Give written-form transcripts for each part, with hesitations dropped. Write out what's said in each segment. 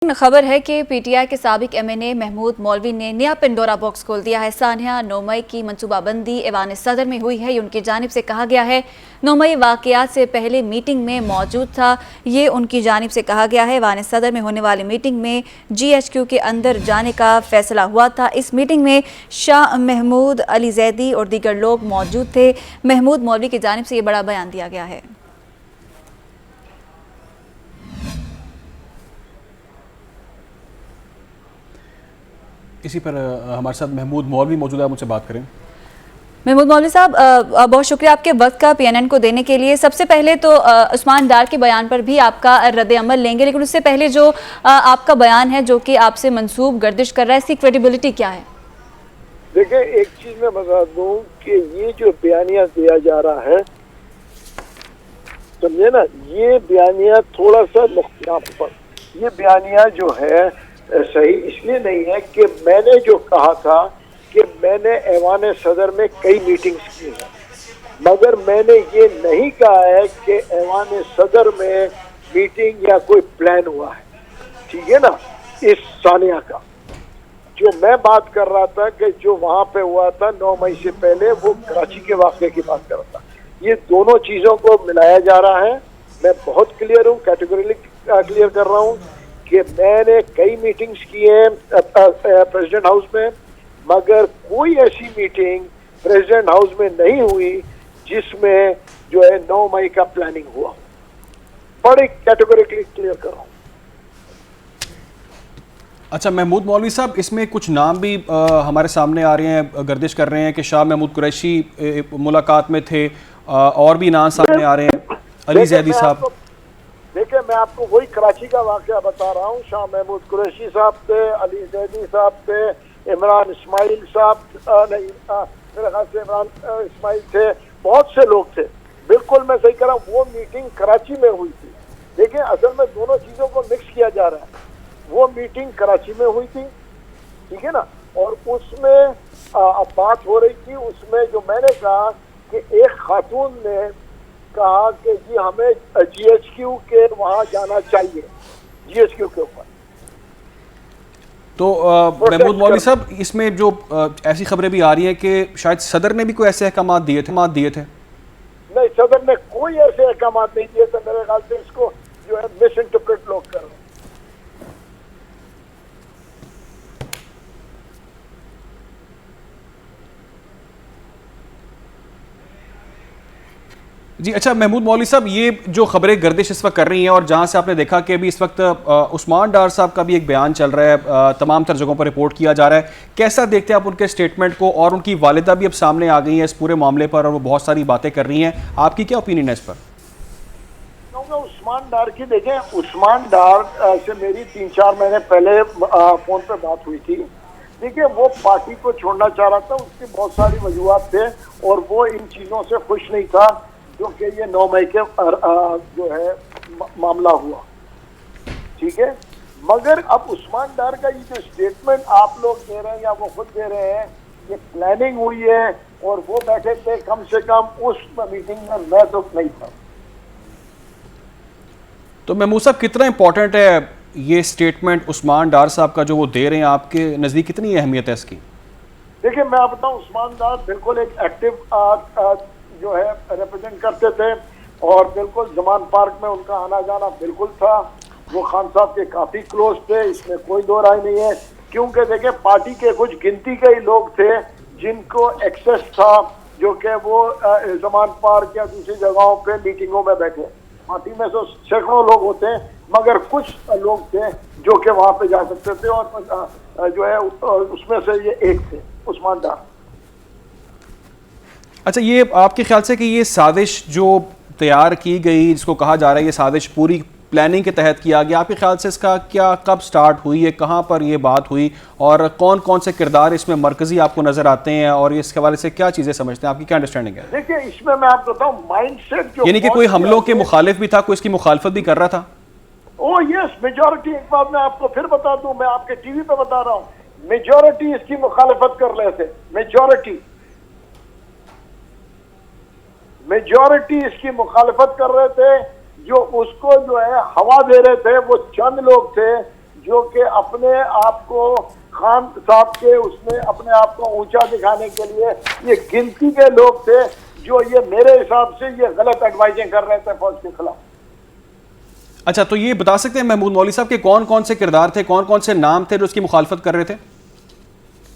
खबर है कि पीटीआई के साबिक एमएनए महमूद मौलवी ने नया पिंडोरा बॉक्स खोल दिया है। सानिया 9 मई की मनसूबाबंदी ऐवान सदर में हुई है, ये उनकी जानिब से कहा गया है। 9 मई वाकयात से पहले मीटिंग में मौजूद था, ये उनकी जानिब से कहा गया है। ऐवान सदर में होने वाली मीटिंग में GHQ के अंदर जाने का फैसला हुआ था। इस मीटिंग में शाह महमूद, अली जैदी और दीगर लोग मौजूद थे। महमूद मौलवी की जानिब से ये बड़ा बयान दिया गया है। इसी पर हमारे साथ महमूद मौलवी मौजूद है, मुझसे बात करें। महमूद मौलवी साहब, बहुत शुक्रिया आपके वक्त का PNN को देने के लिए। सबसे पहले तो उस्मान डार के बयान पर भी आपका रद्द अमल लेंगे, लेकिन उससे पहले जो आपका बयान है जो कि आपसे मंसूब गर्दिश कर रहा है, इसकी क्रेडिबिलिटी क्या है? देखिए, एक चीज मैं बता दूं कि ये जो बयानिया दिया जा रहा है, समझे ना, ये बयानिया थोड़ा सा मुख्तलिफ पर, ये बयानिया जो है सही इसलिए नहीं है कि मैंने जो कहा था कि मैंने ऐवान सदर में कई मीटिंग्स की हैं, मगर मैंने ये नहीं कहा है कि ऐवान सदर में मीटिंग या कोई प्लान हुआ है, ठीक है ना। इस सानिया का जो मैं बात कर रहा था कि जो वहां पे हुआ था 9 मई से पहले, वो कराची के वाक़े की बात कर रहा था। ये दोनों चीजों को मिलाया जा रहा है। मैं बहुत क्लियर हूँ, कैटेगोरिकली क्लियर कर रहा हूँ कि मैंने कई मीटिंग्स की हैं प्रेसिडेंट हाउस में, मगर कोई ऐसी मीटिंग प्रेसिडेंट हाउस में नहीं हुई जिसमें जो है 9 मई का प्लानिंग हुआ। बड़ी कैटेगोरिकली क्लियर कर रहा हूँ। अच्छा महमूद मौलवी साहब, इसमें कुछ नाम भी हमारे सामने आ रहे हैं, गर्दिश कर रहे हैं कि शाह महमूद कुरैशी मुलाकात में थे, और भी नाम सामने आ रहे हैं, अली जैदी साहब। देखिए, मैं आपको वही कराची का वाक़या बता रहा हूँ। शाह महमूद कुरैशी साहब थे, अली जैदी साहब थे, इमरान इस्माइल साहब नहीं, मेरे ख्याल से इमरान इस्माइल थे, बहुत से लोग थे। बिल्कुल मैं सही कह रहा हूँ, वो मीटिंग कराची में हुई थी। देखिए, असल में दोनों चीज़ों को मिक्स किया जा रहा है। वो मीटिंग कराची में हुई थी, ठीक है ना, और उसमें अब बात हो रही थी, उसमें जो मैंने कहा कि एक खातून ने कहा कि जी हमें GHQ के वहां जाना चाहिए, GHQ के ऊपर। तो महमूद मौलवी साहब, इसमें जो ऐसी खबरें भी आ रही हैं कि शायद सदर ने भी कोई ऐसे अहकाम दिए थे। नहीं, सदर ने कोई ऐसे अहकाम नहीं दिए थे। मेरे ख्याल से इसको जो है मिस इंटरप्रेट लोग कर रहे हैं। जी अच्छा महमूद मौलवी साहब, ये जो खबरें गर्दिश इस वक्त कर रही हैं, और जहां से आपने देखा कि अभी इस वक्त उस्मान डार साहब का भी एक बयान चल रहा है, तमाम तर जगहों पर रिपोर्ट किया जा रहा है, कैसा देखते हैं आप उनके स्टेटमेंट को? और उनकी वालिदा भी अब सामने आ गई हैं इस पूरे मामले पर, और वो बहुत सारी बातें कर रही हैं, आपकी क्या ओपिनियन है इस पर? उस्मान डार की देखें, उस्मान डार से मेरी 3-4 महीने पहले फोन पे बात हुई थी। देखिए, वो पार्टी को छोड़ना चाह रहा था, उसकी बहुत सारी वजूहात थे, और वो इन चीजों से खुश नहीं था जो कि ये 9 मई के जो है मामला हुआ, ठीक है। मगर अब उस्मान डार का ये जो स्टेटमेंट आप लोग दे रहे हैं या वो खुद दे रहे हैं, ये प्लानिंग हुई है और वो बैठे थे, कम से कम उस मीटिंग में मैं तो नहीं था। तो महमूद साहब, कितना इंपॉर्टेंट है ये स्टेटमेंट उस्मान डार साहब का जो वो दे रहे हैं, आपके नज़दीक कितनी अहमियत है इसकी? देखिए, मैं आप बताऊं, उस्मान डार बिल्कुल एक एक्टिव जो है रिप्रेजेंट करते थे, और बिल्कुल जमान पार्क में उनका आना जाना बिल्कुल था। वो खान साहब के काफी क्लोज थे, इसमें कोई दो राय नहीं है। क्योंकि देखिए, पार्टी के कुछ गिनती के ही लोग थे जिनको एक्सेस था, जो कि वो जमान पार्क या दूसरी जगहों पे मीटिंगों में बैठे। पार्टी में तो सैकड़ों लोग होते हैं, मगर कुछ लोग थे जो कि वहां पे जा सकते थे, और जो है उसमें से ये एक थे, उस्मान डार। अच्छा, ये आपके ख्याल से कि ये साजिश जो तैयार की गई, जिसको कहा जा रहा है ये साजिश पूरी प्लानिंग के तहत किया गया, आपके ख्याल से इसका क्या, कब स्टार्ट हुई है, कहाँ पर ये बात हुई, और कौन कौन से किरदार इसमें मरकजी आपको नजर आते हैं, और इस हवाले से क्या चीज़ें समझते हैं, आपकी क्या अंडरस्टैंडिंग है? देखिए, इसमें मैं आपको बताऊं, माइंडसेट जो, यानी कि कोई हमलों के मुखालिफ भी था, कोई इसकी मुखालफत भी कर रहा था? ओ यस, मेजॉरिटी। एक बात मैं आपको फिर बता दूं, मैं आपके टीवी पे बता रहा हूं, मेजॉरिटी इसकी मुखालिफत कर रहे थे। मेजॉरिटी इसकी मुखालिफत कर रहे थे। जो उसको जो है हवा दे रहे थे, वो चंद लोग थे जो कि अपने आप को खान साहब के उसमें अपने आप को ऊंचा दिखाने के लिए ये गिनती के लोग थे जो ये मेरे हिसाब से ये गलत एडवाइजिंग कर रहे थे फौज के खिलाफ। अच्छा, तो ये बता सकते हैं महमूद मौलवी साहब के कौन कौन से किरदार थे, कौन कौन से नाम थे जो उसकी मुखालफत कर रहे थे?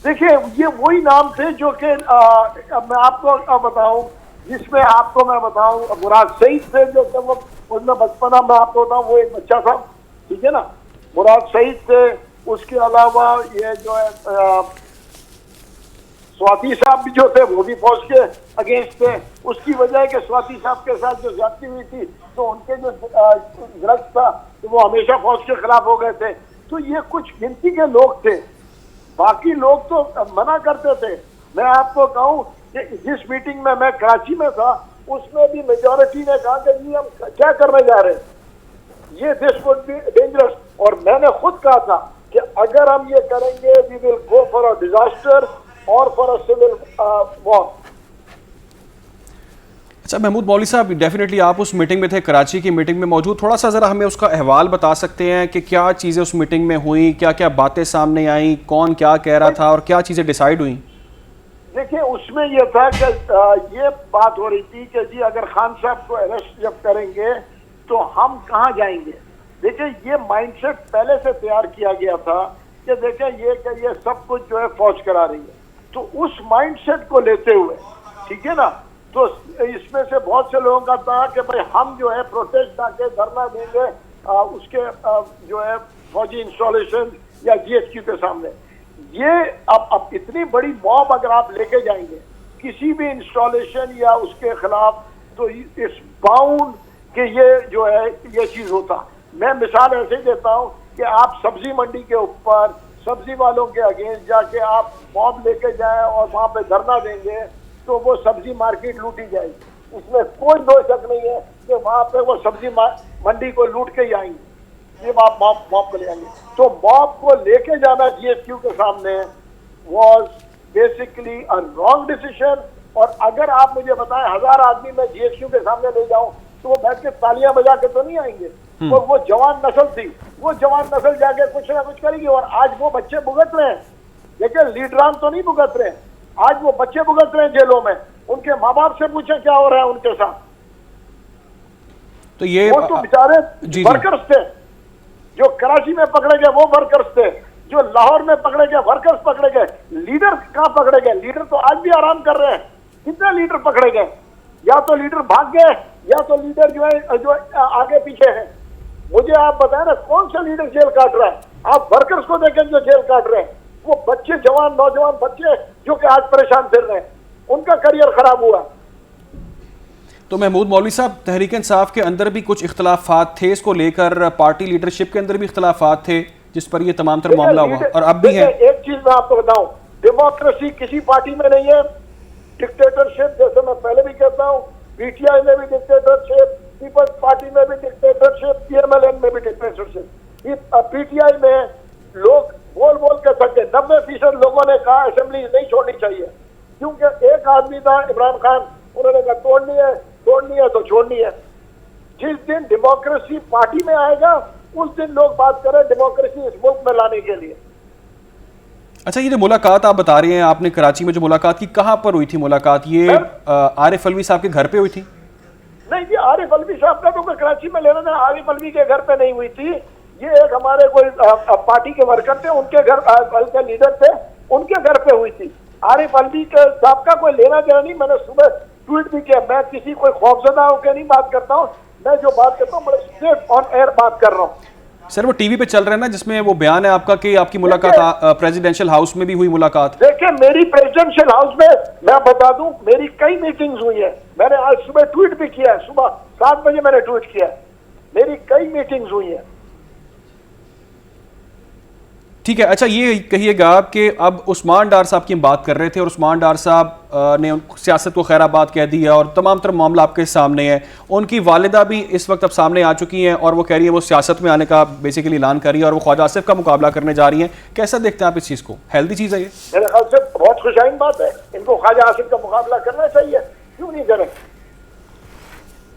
देखिए, ये वही नाम थे जो कि मैं आपको बताऊं, जिसमें आपको मैं बताऊं मुराद सईद थे, जो कि वो उसमें बचपना में आपको बताऊं वो एक बच्चा था, ठीक है ना, मुराद सईद थे। उसके अलावा ये जो है स्वाति साहब भी जो थे वो भी फौज के अगेंस्ट थे। उसकी वजह है कि स्वाति साहब के साथ जो ज्यादती हुई थी तो उनके जो ड्रग्स था तो वो हमेशा फौज के खिलाफ हो गए थे। तो ये कुछ गिनती के लोग थे, बाकी लोग तो मना करते थे। मैं आपको कहूं कि जिस मीटिंग में मैं कराची में था उसमें भी मेजॉरिटी ने कहा कि जी हम क्या करने जा रहे हैं, ये दिस वुड बी डेंजरस। और मैंने खुद कहा था कि अगर हम ये करेंगे we will go for a disaster और फॉर अ सिविल वॉर। अच्छा महमूद मौलवी साहब, डेफिनेटली आप उस मीटिंग में थे, कराची की मीटिंग में मौजूद, थोड़ा सा ज़रा हमें उसका अहवाल बता सकते हैं कि क्या चीज़ें उस मीटिंग में हुई, क्या क्या बातें सामने आई, कौन क्या कह रहा था और क्या चीज़ें डिसाइड हुई? देखिए, उसमें यह था कि ये बात हो रही थी कि जी अगर खान साहब को अरेस्ट जब करेंगे तो हम कहाँ जाएंगे। देखिए, ये माइंडसेट पहले से तैयार किया गया था कि देखिए ये सब कुछ जो है फौज करा रही है। तो उस माइंडसेट को लेते हुए, ठीक है ना, तो इसमें से बहुत से लोगों का था कि भाई हम जो है प्रोटेस्ट आके धरना देंगे उसके जो है फौजी इंस्टॉलेशन या GHQ के सामने। ये अब इतनी बड़ी मॉब अगर आप लेके जाएंगे किसी भी इंस्टॉलेशन या उसके खिलाफ तो इट्स बाउंड कि ये जो है ये चीज होता। मैं मिसाल ऐसे ही देता हूँ कि आप सब्जी मंडी के ऊपर सब्जी वालों के अगेंस्ट जाके आप मॉब लेके जाएं और वहां पे धरना देंगे तो वो सब्जी मार्केट लूटी जाएगी। इसमें कोई दो शक नहीं है कि वहां पे वो सब्जी मंडी को लूट के ही आएंगे, ये आप मॉब को ले आएंगे। तो मॉब को लेके जाना GHQ के सामने was basically a wrong decision. और अगर आप मुझे बताएं 1000 आदमी मैं GHQ के सामने ले जाऊं तो वो बैठ के तालियां बजा के तो नहीं आएंगे। तो वो जवान नस्ल थी, वो जवान नस्ल जाके कुछ ना कुछ करेगी। और आज वो बच्चे भुगत रहे हैं, लेकिन लीडरान तो नहीं भुगत रहे, आज वो बच्चे भुगत रहे हैं जेलों में। उनके माँ बाप से पूछे क्या हो रहा है उनके साथ। तो ये वो तो बेचारे वर्कर्स थे, जो कराची में पकड़े गए वो वर्कर्स थे, जो लाहौर में पकड़े गए वर्कर्स पकड़े गए। लीडर कहाँ पकड़े गए? लीडर तो आज भी आराम कर रहे हैं। कितने लीडर पकड़े गए? या तो लीडर भाग गए या तो लीडर जो आगे पीछे है। मुझे आप बताएं ना, कौन सा लीडर जेल काट रहा है? आप वर्कर्स को देखें जो जेल काट रहे हैं, वो बच्चे, जवान नौजवान बच्चे जो कि आज परेशान फिर रहे हैं, उनका करियर खराब हुआ। तो महमूद मौलवी साहब, तहरीक इंसाफ के अंदर भी कुछ इख्तलाफात थे इसको लेकर, पार्टी लीडरशिप के अंदर भी इख्तलाफात थे जिस पर ये तमाम तर मामला हुआ और अब भी है। एक चीज मैं आपको बताऊं, डेमोक्रेसी किसी पार्टी में नहीं है, डिक्टेटरशिप, जैसे मैं पहले भी कहता हूं, PTI में भी डिक्टेटरशिप, पीपल्स पार्टी में भी डिक्टेटरशिप, PMLN में भी डिक्टेटरशिप। PTI में लोग बोल बोल के थक गए। 90% लोगों ने कहा असेंबली नहीं छोड़नी चाहिए, क्योंकि एक आदमी था इमरान खान, उन्होंने कहा तोड़नी है तो छोड़नी है। जिस दिन डेमोक्रेसी पार्टी में आएगा उस दिन लोग बात करें डेमोक्रेसी इस मुल्क में लाने के लिए। अच्छा, ये जो मुलाकात आप बता रहे हैं, आपने कराची में जो मुलाकात की, कहाँ पर हुई थी मुलाकात? ये आरिफ अलवी साहब के घर पे हुई थी? नहीं जी, आरिफ अलवी साहब का तो कराची में लेना था, आरिफ अलवी के घर पे नहीं हुई थी। ये एक हमारे कोई पार्टी के वर्कर थे, उनके घर के लीडर थे, उनके घर पे हुई थी। आरिफ अलवी के साहब का कोई लेना देना नहीं। मैंने सुबह ट्वीट भी किया, मैं किसी कोई खौफजदा होकर नहीं बात करता हूँ, मैं जो बात करता हूँ बड़े स्ट्रेट ऑन एयर बात कर रहा हूँ। सर, वो टीवी पे चल रहा है ना, जिसमें वो बयान है आपका कि आपकी मुलाकात प्रेसिडेंशियल हाउस में भी हुई मुलाकात। देखिए, मेरी प्रेसिडेंशियल हाउस में मैं बता दूं, मेरी कई मीटिंग्स हुई है। मैंने आज सुबह ट्वीट भी किया है, सुबह 7 बजे मैंने ट्वीट किया है, मेरी कई मीटिंग्स हुई है। ठीक है। अच्छा, ये कहिएगा कि अब उस्मान डार साहब की हम बात कर रहे थे और उस्मान डार साहब ने सियासत को खैराबाद कह दिया और तमाम तरह मामला आपके सामने है। उनकी वालिदा भी इस वक्त अब सामने आ चुकी हैं और वो कह रही है वो सियासत में आने का बेसिकली ऐलान कर रही है और वो ख्वाजा आसिफ का मुकाबला करने जा रही हैं। कैसा देखते हैं आप इस चीज़ को? हेल्दी चीज़ है ये? मेरे ख्याल से बहुत खुशाइन बात है। इनको ख्वाजा आसिफ का मुकाबला करना चाहिए, क्यों नहीं करें?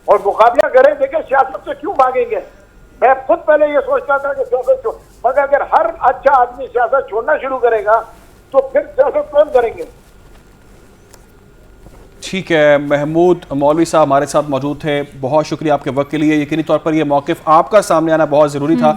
और मुकाबला करें। देखिए, सियासत से क्यों भागेंगे? मैं खुद पहले ये सोचता था कि सियासत मगर अगर हर अच्छा आदमी सियासत छोड़ना शुरू करेगा तो फिर सियासत कौन करेंगे? ठीक है, महमूद मौलवी साहब हमारे साथ मौजूद थे, बहुत शुक्रिया आपके वक्त के लिए। यकीनी तौर पर यह मौक़िफ़ आपका सामने आना बहुत ज़रूरी था